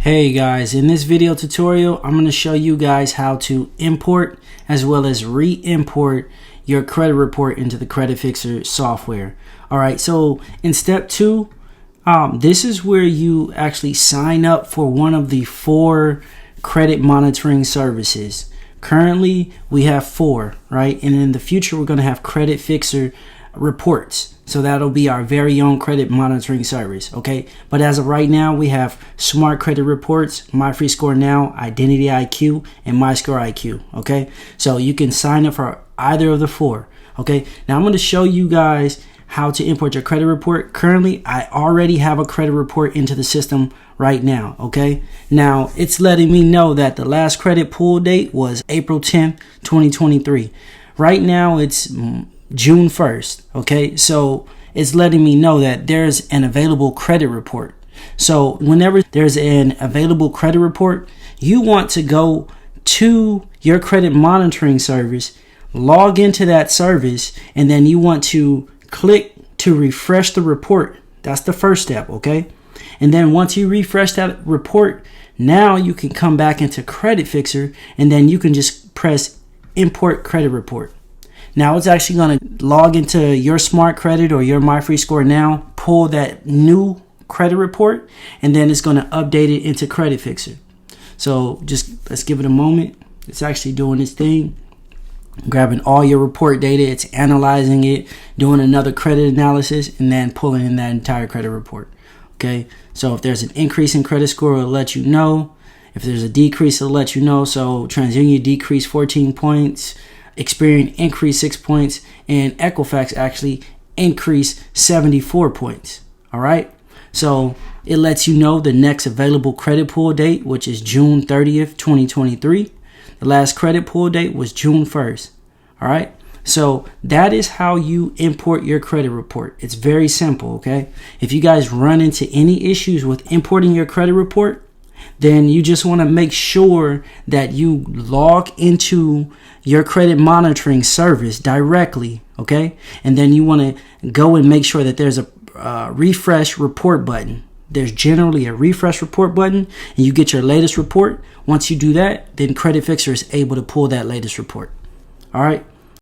Hey guys, in this video tutorial, I'm going to show you guys how to import as well as re-import your credit report into the Creditfixrr software. Alright, so in step 2, this is where you actually sign up for one of the 4 credit monitoring services. Currently, we have 4, right? And in the future, we're going to have Creditfixrr reports. So that'll be our very own credit monitoring service, okay? But as of right now, we have Smart Credit Reports, MyFreeScore Now, Identity IQ, and MyScore IQ, okay? So you can sign up for either of the 4, okay? Now I'm going to show you guys how to import your credit report. Currently, I already have a credit report into the system right now, okay? Now, it's letting me know that the last credit pull date was April 10th, 2023. Right now, it's June 1st, okay? So it's letting me know that there's an available credit report. So whenever there's an available credit report, you want to go to your credit monitoring service, log into that service, and then you want to click to refresh the report. That's the first step, okay? And then once you refresh that report, now you can come back into Creditfixrr, and then you can just press import credit report. Now it's actually going to log into your Smart Credit or your MyFreeScore Now, pull that new credit report, and then it's going to update it into Creditfixrr. So just let's give it a moment. It's actually doing its thing, grabbing all your report data, it's analyzing it, doing another credit analysis, and then pulling in that entire credit report. Okay, so if there's an increase in credit score, it'll let you know. If there's a decrease, it'll let you know. So TransUnion decreased 14 points. Experian increased 6 points, and Equifax actually increased 74 points. All right, so it lets you know the next available credit pull date, which is June 30th, 2023. The last credit pull date was June 1st. All right, so that is how you import your credit report. It's very simple. Okay, if you guys run into any issues with importing your credit report, then you just want to make sure that you log into your credit monitoring service directly, okay? And then you want to go and make sure that there's a refresh report button. There's generally a refresh report button, and you get your latest report. Once you do that, then Creditfixrr is able to pull that latest report. All right?